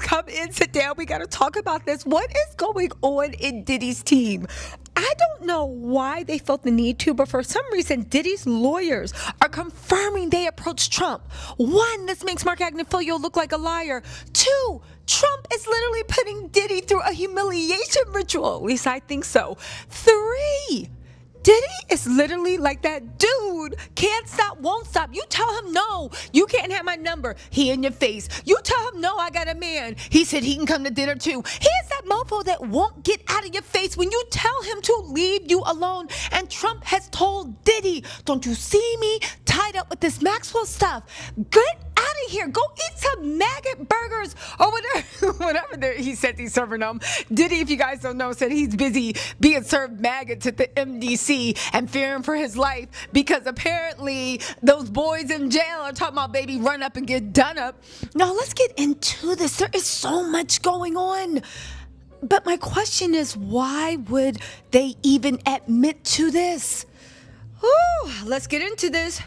come in, sit down. We got to talk about this. What is going on in Diddy's team? I don't know why they felt the need to, but for some reason, Diddy's lawyers are confirming they approached Trump. One, this makes Mark Agnifilo look like a liar. Two, Trump is literally putting Diddy through a humiliation ritual. At least I think so. Three, Diddy is literally like that dude, can't stop, won't stop. You tell him no, you can't have my number. He in your face. You tell him no, I got a man. He said he can come to dinner too. He is that mofo that won't get out of your face when you tell him to leave you alone. And Trump has told Diddy, don't you see me tied up with this Maxwell stuff? Get out of here. Go eat some maggot burgers or whatever he said he's serving them. Diddy, if you guys don't know, said he's busy being served maggots at the MDC and fearing for his life because apparently those boys in jail are talking about, baby, run up and get done up. Now, let's get into this. There is so much going on. But my question is, why would they even admit to this? Ooh, let's get into this.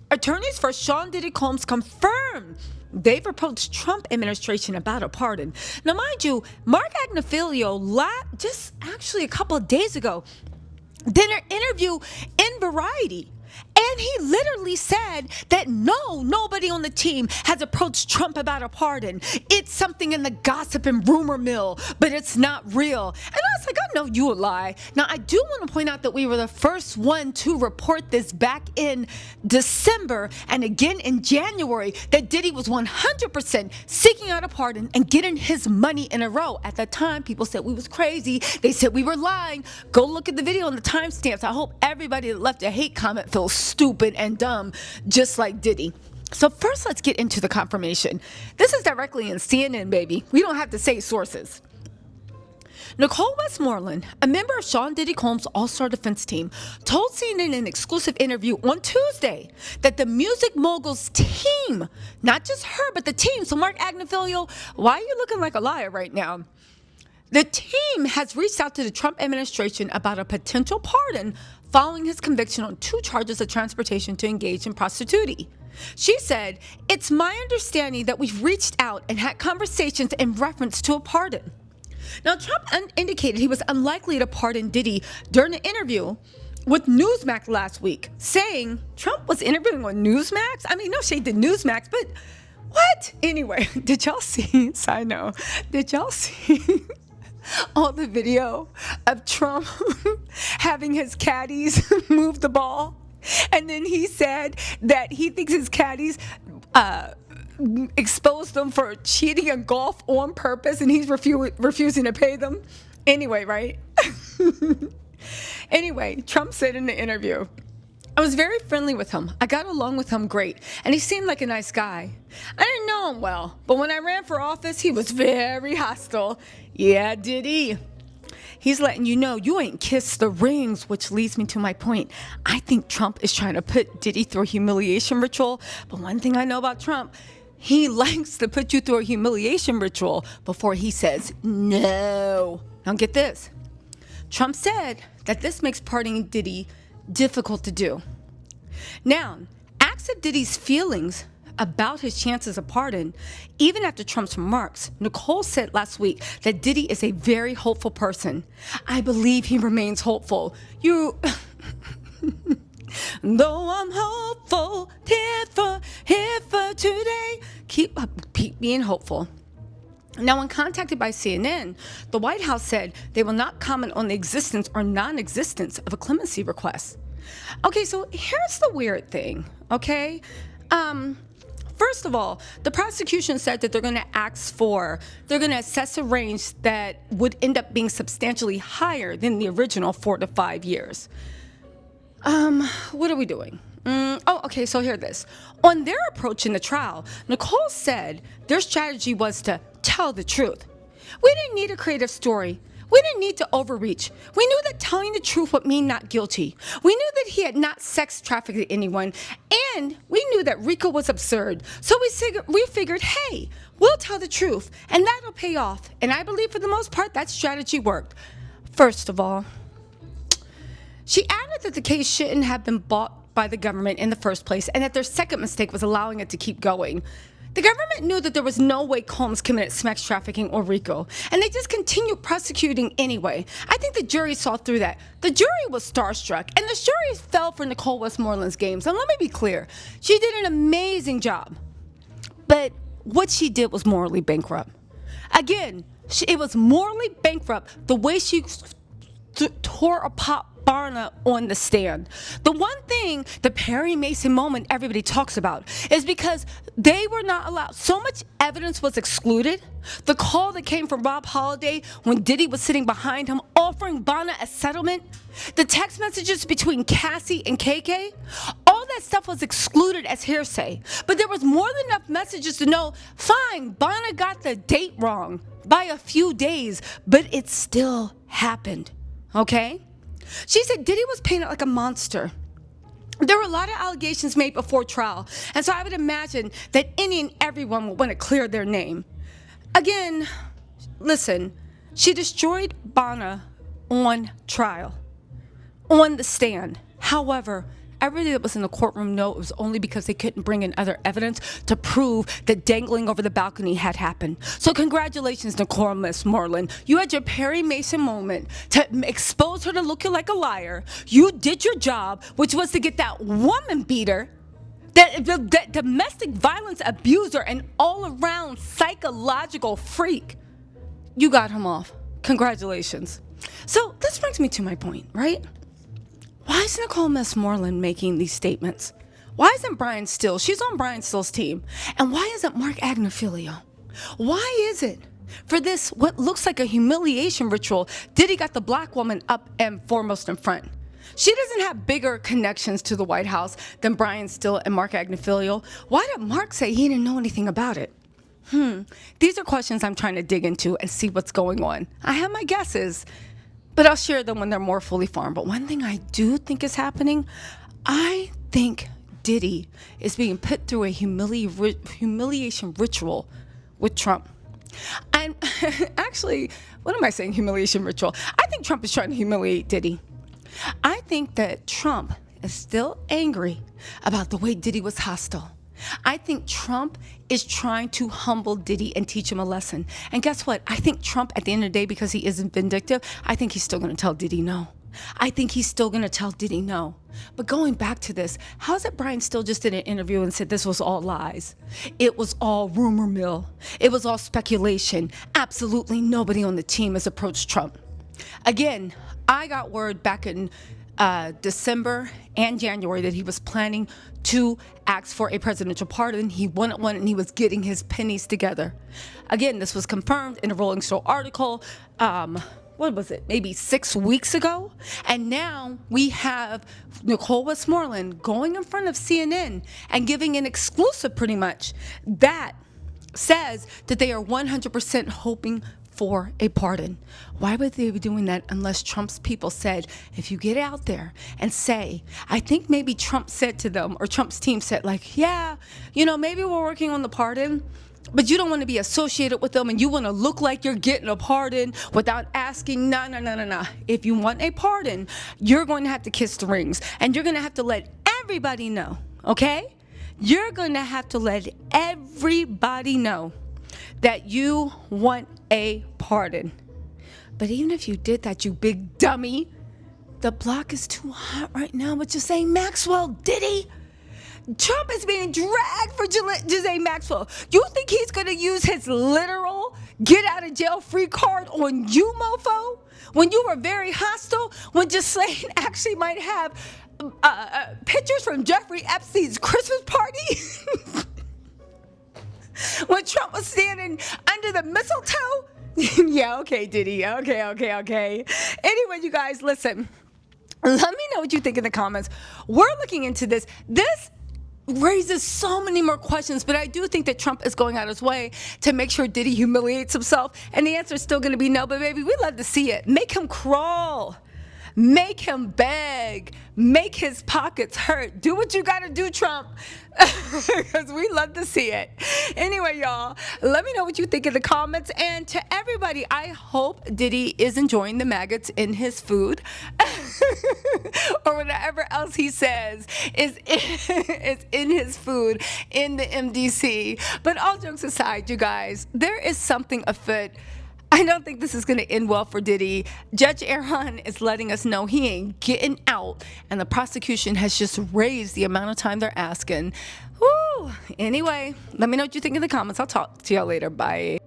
Attorneys for Sean Diddy Combs confirmed they've approached Trump administration about a pardon. Now, mind you, Mark Agnifilo just actually a couple of days ago did an interview in Variety. And he literally said that nobody on the team has approached Trump about a pardon. It's something in the gossip and rumor mill, but it's not real. And I was like, I know you a lie. Now, I do want to point out that we were the first one to report this back in December and again in January that Diddy was 100% seeking out a pardon and getting his money in a row. At that time, people said we was crazy. They said we were lying. Go look at the video and the timestamps. I hope everybody that left a hate comment feels stupid and dumb, just like Diddy. So first, let's get into the confirmation. This is directly in CNN, baby. We don't have to say sources. Nicole Westmoreland, a member of Sean Diddy Combs' All-Star Defense Team, told CNN in an exclusive interview on Tuesday that the music mogul's team, not just her, but the team, so Mark Agnifilo, why are you looking like a liar right now? The team has reached out to the Trump administration about a potential pardon following his conviction on 2 charges of transportation to engage in prostitution. She said, it's my understanding that we've reached out and had conversations in reference to a pardon. Now, Trump indicated he was unlikely to pardon Diddy during an interview with Newsmax last week, saying Trump was interviewing on Newsmax? I mean, no shade to Newsmax, but what? Anyway, did y'all see, side note, did y'all see all the video of Trump having his caddies move the ball? And then he said that he thinks his caddies exposed them for cheating in golf on purpose, and he's refusing to pay them. Anyway, right? Anyway, Trump said in the interview, I was very friendly with him. I got along with him great, and he seemed like a nice guy. I didn't know him well, but when I ran for office, he was very hostile. Yeah, Diddy. He's letting you know you ain't kissed the rings, which leads me to my point. I think Trump is trying to put Diddy through a humiliation ritual, but one thing I know about Trump, he likes to put you through a humiliation ritual before he says no. Now get this. Trump said that this makes pardoning Diddy difficult to do. Now, asked of Diddy's feelings about his chances of pardon, even after Trump's remarks, Nicole said last week that Diddy is a very hopeful person. I believe he remains hopeful. Though I'm hopeful, here for today, keep being hopeful. Now, when contacted by CNN, the White House said they will not comment on the existence or non-existence of a clemency request. Okay, so here's the weird thing, okay? First of all, the prosecution said that they're going to assess a range that would end up being substantially higher than the original 4 to 5 years. What are we doing? Okay, so hear this. On their approach in the trial, Nicole said their strategy was to tell the truth. We didn't need a creative story. We didn't need to overreach. We knew that telling the truth would mean not guilty. We knew that he had not sex trafficked anyone, and we knew that RICO was absurd. So we figured, hey, we'll tell the truth, and that'll pay off. And I believe for the most part, that strategy worked. First of all, she added that the case shouldn't have been bought by the government in the first place, and that their second mistake was allowing it to keep going. The government knew that there was no way Combs committed sex trafficking or RICO, and they just continued prosecuting anyway. I think the jury saw through that. The jury was starstruck, and the jury fell for Nicole Westmoreland's games. And let me be clear, she did an amazing job, but what she did was morally bankrupt. Again, it was morally bankrupt the way she tore apart Barna on the stand. The one thing, the Perry Mason moment everybody talks about, is because they were not allowed. So much evidence was excluded. The call that came from Rob Holiday when Diddy was sitting behind him offering Barna a settlement, the text messages between Cassie and KK, all that stuff was excluded as hearsay. But there was more than enough messages to know, fine, Barna got the date wrong by a few days, but it still happened, okay? She said Diddy was painted like a monster. There were a lot of allegations made before trial, and so I would imagine that any and everyone would want to clear their name. Again, listen, she destroyed Barna on trial, on the stand. However, everybody that was in the courtroom knew it was only because they couldn't bring in other evidence to prove that dangling over the balcony had happened. So congratulations, Nicole Westmoreland. You had your Perry Mason moment to expose her to looking like a liar. You did your job, which was to get that woman beater, that domestic violence abuser, and all-around psychological freak. You got him off. Congratulations. So this brings me to my point, right? Why is Nicole Westmoreland making these statements? Why isn't Brian Still? She's on Brian Still's team. And why isn't Mark Agnifilio? Why is it for this, what looks like a humiliation ritual, Diddy got the black woman up and foremost in front? She doesn't have bigger connections to the White House than Brian Still and Mark Agnifilio. Why did Mark say he didn't know anything about it? These are questions I'm trying to dig into and see what's going on. I have my guesses, but I'll share them when they're more fully formed. But one thing I do think is happening, I think Diddy is being put through a humiliation ritual with Trump. And actually, what am I saying, humiliation ritual? I think Trump is trying to humiliate Diddy. I think that Trump is still angry about the way Diddy was hostile. I think Trump is trying to humble Diddy and teach him a lesson. And guess what? I think Trump, at the end of the day, because he isn't vindictive, I think he's still going to tell Diddy no. I think he's still going to tell Diddy no. But going back to this, how is it Brian Still just did an interview and said this was all lies? It was all rumor mill. It was all speculation. Absolutely nobody on the team has approached Trump. Again, I got word back in December and January that he was planning to ask for a presidential pardon. He wanted one, and he was getting his pennies together. Again, this was confirmed in a Rolling Stone article, what was it, maybe 6 weeks ago? And now we have Nicole Westmoreland going in front of CNN and giving an exclusive, pretty much, that says that they are 100% hoping for a pardon. Why would they be doing that unless Trump's people said, if you get out there and say, I think maybe Trump said to them, or Trump's team said, like, yeah, you know, maybe we're working on the pardon, but you don't want to be associated with them and you want to look like you're getting a pardon without asking, no. If you want a pardon, you're going to have to kiss the rings, and you're going to have to let everybody know, okay? You're going to have to let everybody know that you want a pardon. But even if you did that, you big dummy, the block is too hot right now with Ghislaine Maxwell. Diddy, Trump is being dragged for Ghislaine Maxwell. You think he's going to use his literal get out of jail free card on you, mofo? When you were very hostile, when Ghislaine actually might have pictures from Jeffrey Epstein's Christmas party? When Trump was standing under the mistletoe? Yeah, okay, Diddy. Okay. Anyway, you guys, listen. Let me know what you think in the comments. We're looking into this. This raises so many more questions, but I do think that Trump is going out his way to make sure Diddy humiliates himself. And the answer is still going to be no, but baby, we love to see it. Make him crawl. make him beg, make his pockets hurt. Do what you gotta do, Trump, because we love to see it. Anyway, y'all, let me know what you think in the comments. And to everybody, I hope Diddy is enjoying the maggots in his food or whatever else he says is in his food in the MDC. But all jokes aside, you guys, there is something afoot. I don't think this is going to end well for Diddy. Judge Erhan is letting us know he ain't getting out, and the prosecution has just raised the amount of time they're asking. Woo! Anyway, let me know what you think in the comments. I'll talk to y'all later. Bye.